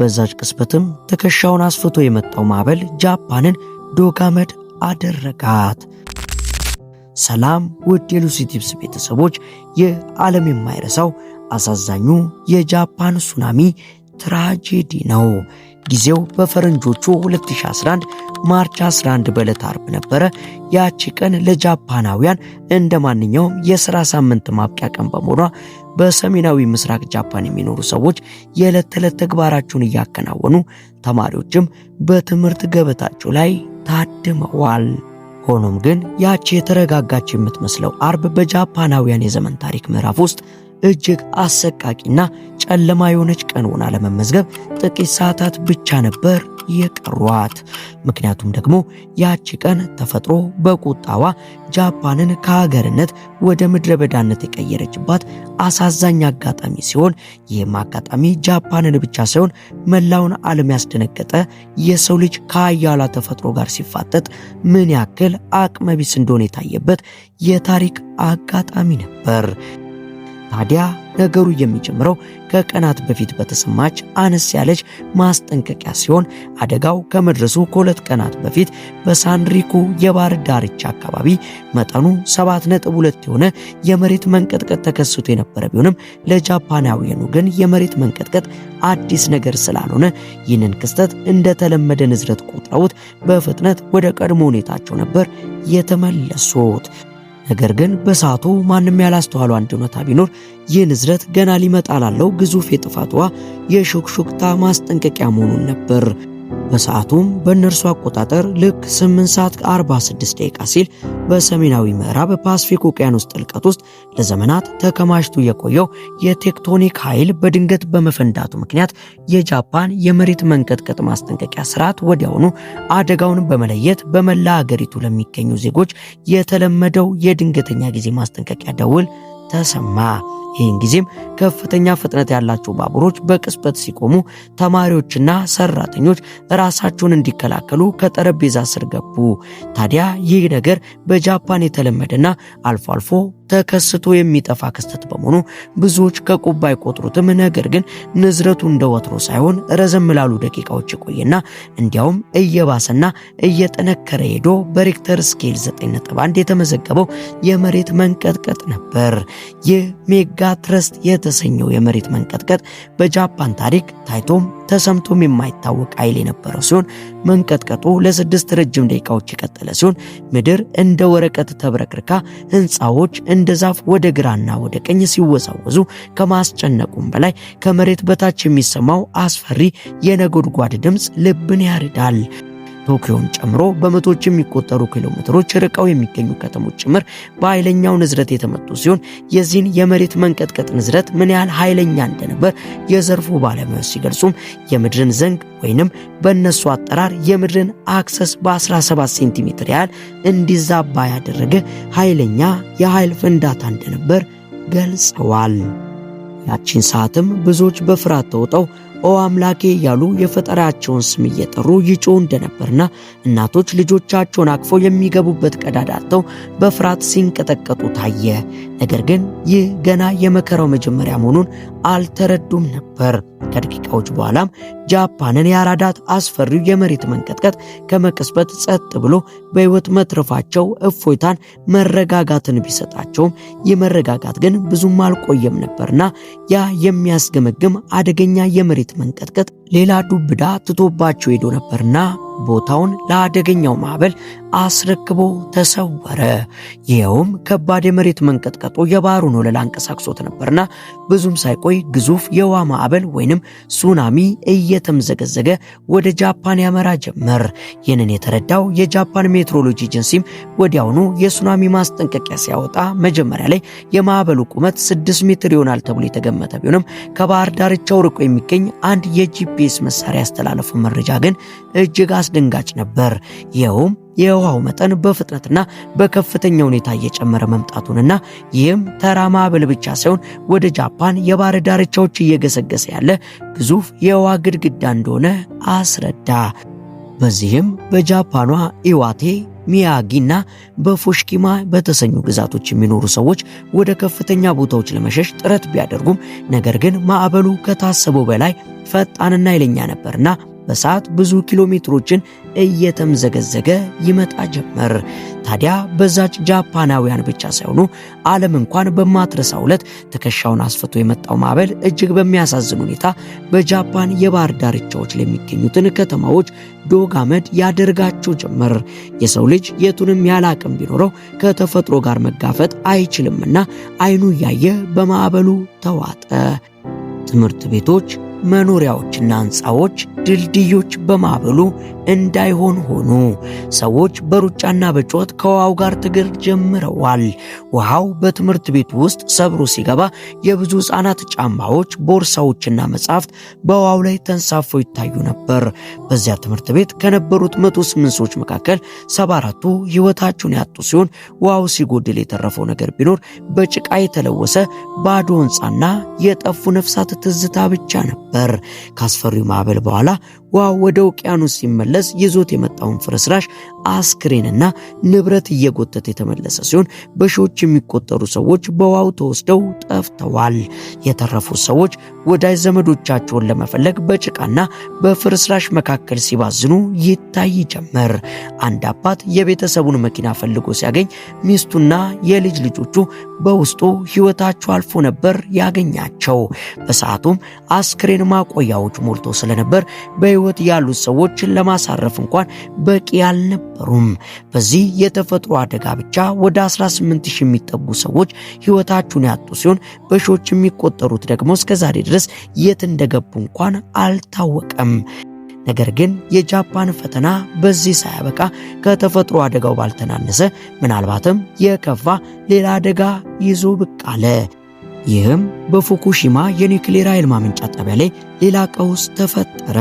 በዛች ቅስበትም ትከሻውን አስፍቶ የመጣው ማዕበል ጃፓንን ዶጋመድ አደረጋት። ሰላም ውድ የሉሲ ቲፕስ ቤተሰቦች፣ ይህ ዓለም የማይረሳው አሳዛኙ የጃፓን ሱናሚ ትራጄዲ ነው። ጊዜው በፈረንጆቹ 2011 ማርች 11 በዕለተ ዓርብ ነበረ። ያቺ ቀን ለጃፓናውያን እንደ ማንኛውም የሥራ ሳምንት ማብቂያ ቀን በመሆኗ በሰሜናዊ ምስራቅ ጃፓን የሚኖሩ ሰዎች የዕለት ተዕለት ተግባራቸውን እያከናወኑ፣ ተማሪዎችም በትምህርት ገበታቸው ላይ ታድመዋል። ሆኖም ግን ያቺ የተረጋጋች የምትመስለው ዓርብ በጃፓናውያን የዘመን ታሪክ ምዕራፍ ውስጥ እጅግ አሰቃቂና ጨለማ የሆነች ቀን ሆና ለመመዝገብ ጥቂት ሰዓታት ብቻ ነበር የቀሯት። ምክንያቱም ደግሞ ያቺ ቀን ተፈጥሮ በቁጣዋ ጃፓንን ከሀገርነት ወደ ምድረ በዳነት የቀየረችባት አሳዛኝ አጋጣሚ ሲሆን፣ ይህም አጋጣሚ ጃፓንን ብቻ ሳይሆን መላውን ዓለም ያስደነገጠ፣ የሰው ልጅ ከኃያሏ ተፈጥሮ ጋር ሲፋጠጥ ምን ያክል አቅመቢስ እንደሆነ የታየበት የታሪክ አጋጣሚ ነበር። ታዲያ ነገሩ የሚጀምረው ከቀናት በፊት በተሰማች አነስ ያለች ማስጠንቀቂያ ሲሆን፣ አደጋው ከመድረሱ ከሁለት ቀናት በፊት በሳንሪኩ የባህር ዳርቻ አካባቢ መጠኑ 7.2 የሆነ የመሬት መንቀጥቀጥ ተከስቶ የነበረ ቢሆንም ለጃፓናውያኑ ግን የመሬት መንቀጥቀጥ አዲስ ነገር ስላልሆነ ይህንን ክስተት እንደተለመደ ንዝረት ቆጥረውት በፍጥነት ወደ ቀድሞ ሁኔታቸው ነበር የተመለሱት። ነገር ግን በሰዓቱ ማንም ያላስተዋለው አንድ እውነታ ቢኖር ይህ ንዝረት ገና ሊመጣ ላለው ግዙፍ የጥፋቷ የሹክሹክታ ማስጠንቀቂያ መሆኑን ነበር። በሰዓቱም በእነርሱ አቆጣጠር ልክ 8:46 ሲል በሰሜናዊ ምዕራብ ፓሲፊክ ውቅያኖስ ጥልቀት ውስጥ ለዘመናት ተከማችቶ የቆየው የቴክቶኒክ ኃይል በድንገት በመፈንዳቱ ምክንያት የጃፓን የመሬት መንቀጥቀጥ ማስጠንቀቂያ ስርዓት ወዲያውኑ አደጋውን በመለየት በመላ ሀገሪቱ ለሚገኙ ዜጎች የተለመደው የድንገተኛ ጊዜ ማስጠንቀቂያ ደውል ተሰማ። ይህን ጊዜም ከፍተኛ ፍጥነት ያላቸው ባቡሮች በቅጽበት ሲቆሙ፣ ተማሪዎችና ሰራተኞች ራሳቸውን እንዲከላከሉ ከጠረጴዛ ስር ገቡ። ታዲያ ይህ ነገር በጃፓን የተለመደና አልፎ አልፎ ተከስቶ የሚጠፋ ክስተት በመሆኑ ብዙዎች ከቁብ አይቆጥሩትም። ነገር ግን ንዝረቱ እንደ ወትሮ ሳይሆን ረዘም ላሉ ደቂቃዎች የቆየና እንዲያውም እየባሰና እየጠነከረ ሄዶ በሬክተር ስኬል 9.1 የተመዘገበው የመሬት መንቀጥቀጥ ነበር። ይህ ሜጋ ትረስት የተሰኘው የመሬት መንቀጥቀጥ በጃፓን ታሪክ ታይቶም ተሰምቶም የማይታወቅ ኃይል የነበረው ሲሆን፣ መንቀጥቀጡ ለ6 ረጅም ደቂቃዎች የቀጠለ ሲሆን ምድር እንደ ወረቀት ተብረክርካ ሕንፃዎች እንደ ዛፍ ወደ ግራና ወደ ቀኝ ሲወዛወዙ፣ ከማስጨነቁም በላይ ከመሬት በታች የሚሰማው አስፈሪ የነጎድጓድ ድምፅ ልብን ያርዳል። ቶኪዮን ጨምሮ በመቶዎች የሚቆጠሩ ኪሎሜትሮች ርቀው የሚገኙ ከተሞች ጭምር በኃይለኛው ንዝረት የተመቱ ሲሆን፣ የዚህን የመሬት መንቀጥቀጥ ንዝረት ምን ያህል ኃይለኛ እንደነበር የዘርፉ ባለሙያዎች ሲገልጹም የምድርን ዘንግ ወይንም በእነሱ አጠራር የምድርን አክሰስ በ17 ሴንቲሜትር ያህል እንዲዛባ ያደረገ ኃይለኛ የኃይል ፍንዳታ እንደነበር ገልጸዋል። ያቺን ሰዓትም ብዙዎች በፍርሃት ተውጠው ኦ አምላኬ ያሉ የፈጠራቸውን ስም እየጠሩ ይጮሁ እንደነበርና እናቶች ልጆቻቸውን አቅፈው የሚገቡበት ቀዳዳ አጥተው በፍርሃት ሲንቀጠቀጡ ታየ። ነገር ግን ይህ ገና የመከራው መጀመሪያ መሆኑን አልተረዱም ነበር። ከደቂቃዎች በኋላም ጃፓንን ያራዳት አስፈሪው የመሬት መንቀጥቀጥ ከመቅስበት ጸጥ ብሎ በሕይወት መትረፋቸው እፎይታን፣ መረጋጋትን ቢሰጣቸውም ይህ መረጋጋት ግን ብዙም አልቆየም ነበርና ያ የሚያስገመግም አደገኛ የመሬት መንቀጥቀጥ ሌላ ዱብዳ ትቶባቸው ሄዶ ነበርና ቦታውን ለአደገኛው ማዕበል አስረክቦ ተሰወረ። ይኸውም ከባድ የመሬት መንቀጥቀጡ የባህሩን ወለል አንቀሳቅሶት ነበርና ብዙም ሳይቆይ ግዙፍ የውሃ ማዕበል ወይንም ሱናሚ እየተምዘገዘገ ወደ ጃፓን ያመራ ጀመር። ይህንን የተረዳው የጃፓን ሜትሮሎጂ ኤጀንሲም ወዲያውኑ የሱናሚ ማስጠንቀቂያ ሲያወጣ መጀመሪያ ላይ የማዕበሉ ቁመት 6 ሜትር ይሆናል ተብሎ የተገመተ ቢሆንም ከባህር ዳርቻው ርቆ የሚገኝ አንድ የጂፒኤስ መሳሪያ ያስተላለፈው መረጃ ግን እጅግ አስደንጋጭ ነበር። ይኸውም የውሃው መጠን በፍጥነትና በከፍተኛ ሁኔታ እየጨመረ መምጣቱንና ይህም ተራ ማዕበል ብቻ ሳይሆን ወደ ጃፓን የባህር ዳርቻዎች እየገሰገሰ ያለ ግዙፍ የውሃ ግድግዳ እንደሆነ አስረዳ። በዚህም በጃፓኗ ኢዋቴ ሚያጊና በፉሽኪማ በተሰኙ ግዛቶች የሚኖሩ ሰዎች ወደ ከፍተኛ ቦታዎች ለመሸሽ ጥረት ቢያደርጉም ነገር ግን ማዕበሉ ከታሰበው በላይ ፈጣንና ኃይለኛ ነበርና በሰዓት ብዙ ኪሎ ሜትሮችን እየተምዘገዘገ ይመጣ ጀመር። ታዲያ በዛች ጃፓናውያን ብቻ ሳይሆኑ ዓለም እንኳን በማትረሳው ዕለት ትከሻውን አስፍቶ የመጣው ማዕበል እጅግ በሚያሳዝን ሁኔታ በጃፓን የባህር ዳርቻዎች ላይ የሚገኙትን ከተማዎች ዶግ አመድ ያደርጋቸው ጀመር። የሰው ልጅ የቱንም ያህል አቅም ቢኖረው ከተፈጥሮ ጋር መጋፈጥ አይችልምና ዓይኑ እያየ በማዕበሉ ተዋጠ። ትምህርት ቤቶች፣ መኖሪያዎችና ሕንፃዎች፣ ድልድዮች በማዕበሉ እንዳይሆን ሆኑ። ሰዎች በሩጫና በጩኸት ከውሃው ጋር ትግል ጀምረዋል። ውሃው በትምህርት ቤቱ ውስጥ ሰብሮ ሲገባ የብዙ ሕፃናት ጫማዎች፣ ቦርሳዎችና መጻሕፍት በውሃው ላይ ተንሳፈው ይታዩ ነበር። በዚያ ትምህርት ቤት ከነበሩት 108 ሰዎች መካከል 74ቱ ሕይወታቸውን ያጡ ሲሆን ውሃው ሲጎድል የተረፈው ነገር ቢኖር በጭቃ የተለወሰ ባዶ ሕንፃና የጠፉ ነፍሳት ትዝታ ብቻ ነበር። ካስፈሪው ማዕበል በኋላ ውሃው ወደ ውቅያኖስ ሲመለስ ይዞት የመጣውን ፍርስራሽ አስክሬንና ንብረት እየጎተተ የተመለሰ ሲሆን በሺዎች የሚቆጠሩ ሰዎች በውሃው ተወስደው ጠፍተዋል። የተረፉት ሰዎች ወዳጅ ዘመዶቻቸውን ለመፈለግ በጭቃና በፍርስራሽ መካከል ሲባዝኑ ይታይ ጀመር። አንድ አባት የቤተሰቡን መኪና ፈልጎ ሲያገኝ ሚስቱና የልጅ ልጆቹ በውስጡ ሕይወታቸው አልፎ ነበር ያገኛቸው። በሰዓቱም አስክሬን ማቆያዎች ሞልቶ ስለነበር በሕይወት ያሉት ሰዎችን ለማሳረፍ እንኳን በቂ አልነበሩም። በዚህ የተፈጥሮ አደጋ ብቻ ወደ 18000 የሚጠጉ ሰዎች ሕይወታቸውን ያጡ ሲሆን በሺዎች የሚቆጠሩት ደግሞ እስከዛሬ ድረስ የት እንደገቡ እንኳን አልታወቀም። ነገር ግን የጃፓን ፈተና በዚህ ሳያበቃ ከተፈጥሮ አደጋው ባልተናነሰ ምናልባትም የከፋ ሌላ አደጋ ይዞ ብቅ አለ። ይህም በፉኩሺማ የኒውክሌር ኃይል ማመንጫ ጣቢያ ላይ ሌላ ቀውስ ተፈጠረ።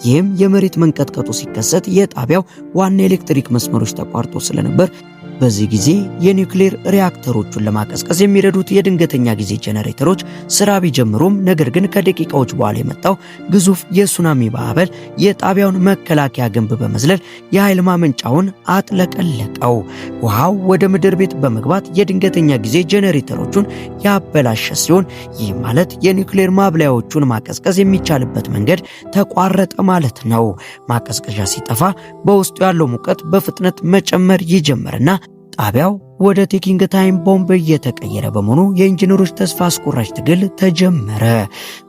ይህም የመሬት መንቀጥቀጡ ሲከሰት የጣቢያው ዋና ኤሌክትሪክ መስመሮች ተቋርጦ ስለነበር በዚህ ጊዜ የኒውክሌር ሪያክተሮቹን ለማቀዝቀዝ የሚረዱት የድንገተኛ ጊዜ ጄኔሬተሮች ስራ ቢጀምሩም ነገር ግን ከደቂቃዎች በኋላ የመጣው ግዙፍ የሱናሚ ማዕበል የጣቢያውን መከላከያ ግንብ በመዝለል የኃይል ማመንጫውን አጥለቀለቀው። ውሃው ወደ ምድር ቤት በመግባት የድንገተኛ ጊዜ ጄኔሬተሮቹን ያበላሸ ሲሆን ይህ ማለት የኒውክሌር ማብለያዎቹን ማቀዝቀዝ የሚቻልበት መንገድ ተቋረጠ ማለት ነው። ማቀዝቀዣ ሲጠፋ በውስጡ ያለው ሙቀት በፍጥነት መጨመር ይጀምርና ጣቢያው ወደ ቴኪንግ ታይም ቦምብ እየተቀየረ በመሆኑ የኢንጂነሮች ተስፋ አስቆራጭ ትግል ተጀመረ።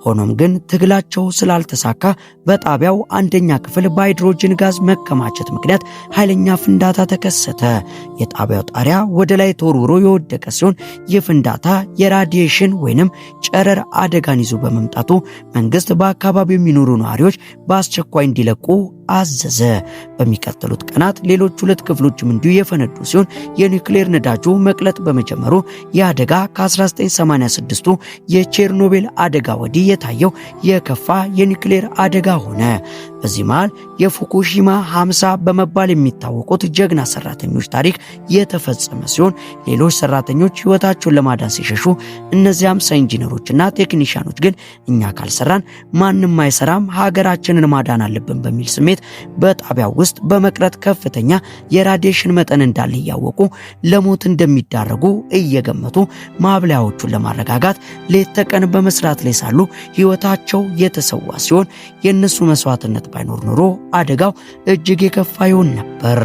ሆኖም ግን ትግላቸው ስላልተሳካ በጣቢያው አንደኛ ክፍል በሃይድሮጅን ጋዝ መከማቸት ምክንያት ኃይለኛ ፍንዳታ ተከሰተ። የጣቢያው ጣሪያ ወደ ላይ ተወርውሮ የወደቀ ሲሆን ይህ ፍንዳታ የራዲዬሽን ወይንም ጨረር አደጋን ይዞ በመምጣቱ መንግስት በአካባቢው የሚኖሩ ነዋሪዎች በአስቸኳይ እንዲለቁ አዘዘ። በሚቀጥሉት ቀናት ሌሎች 2 ክፍሎችም እንዲሁ የፈነዱ ሲሆን የኒውክሌር ነዳጁ መቅለጥ በመጀመሩ የአደጋ ከ1986ቱ የቼርኖቤል አደጋ ወዲህ የታየው የከፋ የኒውክሌር አደጋ ሆነ። በዚህ መሃል የፉኩሺማ 50 በመባል የሚታወቁት ጀግና ሰራተኞች ታሪክ የተፈጸመ ሲሆን ሌሎች ሰራተኞች ሕይወታቸውን ለማዳን ሲሸሹ እነዚህ 50 ኢንጂነሮችና ቴክኒሻኖች ግን እኛ ካልሰራን ማንም አይሰራም፣ ሀገራችንን ማዳን አለብን በሚል ስሜት በጣቢያው ውስጥ በመቅረት ከፍተኛ የራዲዬሽን መጠን እንዳለ እያወቁ ለሞት እንደሚዳረጉ እየገመቱ ማብለያዎቹን ለማረጋጋት ሌት ተቀን በመስራት ላይ ሳሉ ሕይወታቸው የተሰዋ ሲሆን የእነሱ መስዋዕትነት ባይኖር ኖሮ አደጋው እጅግ የከፋ ይሆን ነበር።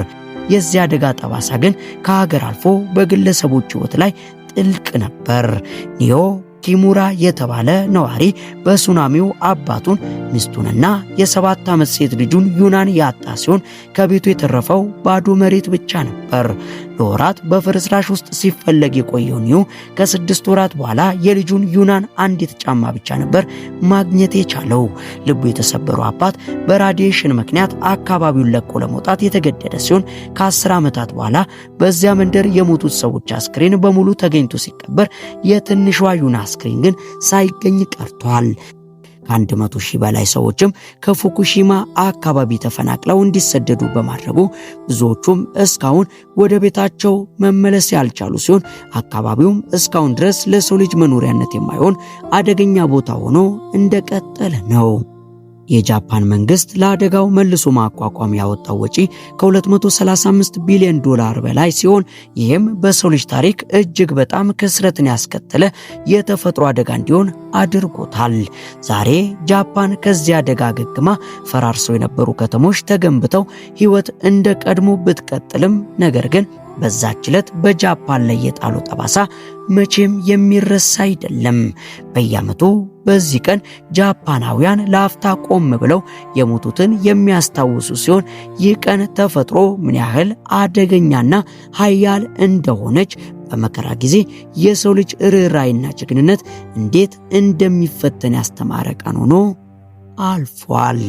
የዚህ አደጋ ጠባሳ ግን ከሀገር አልፎ በግለሰቦች ሕይወት ላይ ጥልቅ ነበር። ኒዮ ኪሙራ የተባለ ነዋሪ በሱናሚው አባቱን ሚስቱንና የ7 ዓመት ሴት ልጁን ዩናን ያጣ ሲሆን ከቤቱ የተረፈው ባዶ መሬት ብቻ ነበር። ለወራት በፍርስራሽ ውስጥ ሲፈለግ የቆየው ኒዮ ከ6 ወራት በኋላ የልጁን ዩናን አንዲት ጫማ ብቻ ነበር ማግኘት የቻለው። ልቡ የተሰበረው አባት በራዲዬሽን ምክንያት አካባቢውን ለቆ ለመውጣት የተገደደ ሲሆን ከ10 ዓመታት በኋላ በዚያ መንደር የሞቱት ሰዎች አስክሬን በሙሉ ተገኝቶ ሲቀበር የትንሿ ዩና አስክሬን ግን ሳይገኝ ቀርቷል። ከ100,000 በላይ ሰዎችም ከፉኩሺማ አካባቢ ተፈናቅለው እንዲሰደዱ በማድረጉ ብዙዎቹም እስካሁን ወደ ቤታቸው መመለስ ያልቻሉ ሲሆን አካባቢውም እስካሁን ድረስ ለሰው ልጅ መኖሪያነት የማይሆን አደገኛ ቦታ ሆኖ እንደቀጠለ ነው። የጃፓን መንግስት ለአደጋው መልሶ ማቋቋም ያወጣው ወጪ ከ235 ቢሊዮን ዶላር በላይ ሲሆን ይህም በሰው ልጅ ታሪክ እጅግ በጣም ክስረትን ያስከተለ የተፈጥሮ አደጋ እንዲሆን አድርጎታል። ዛሬ ጃፓን ከዚያ አደጋ አገግማ ፈራርሰው የነበሩ ከተሞች ተገንብተው ህይወት እንደ ቀድሞ ብትቀጥልም ነገር ግን በዛች ዕለት በጃፓን ላይ የጣለው ጠባሳ መቼም የሚረሳ አይደለም። በየዓመቱ በዚህ ቀን ጃፓናውያን ለአፍታ ቆም ብለው የሞቱትን የሚያስታውሱ ሲሆን ይህ ቀን ተፈጥሮ ምን ያህል አደገኛና ኃያል እንደሆነች በመከራ ጊዜ የሰው ልጅ ርኅራኄና ጀግንነት እንዴት እንደሚፈተን ያስተማረ ቀን ሆኖ አልፏል።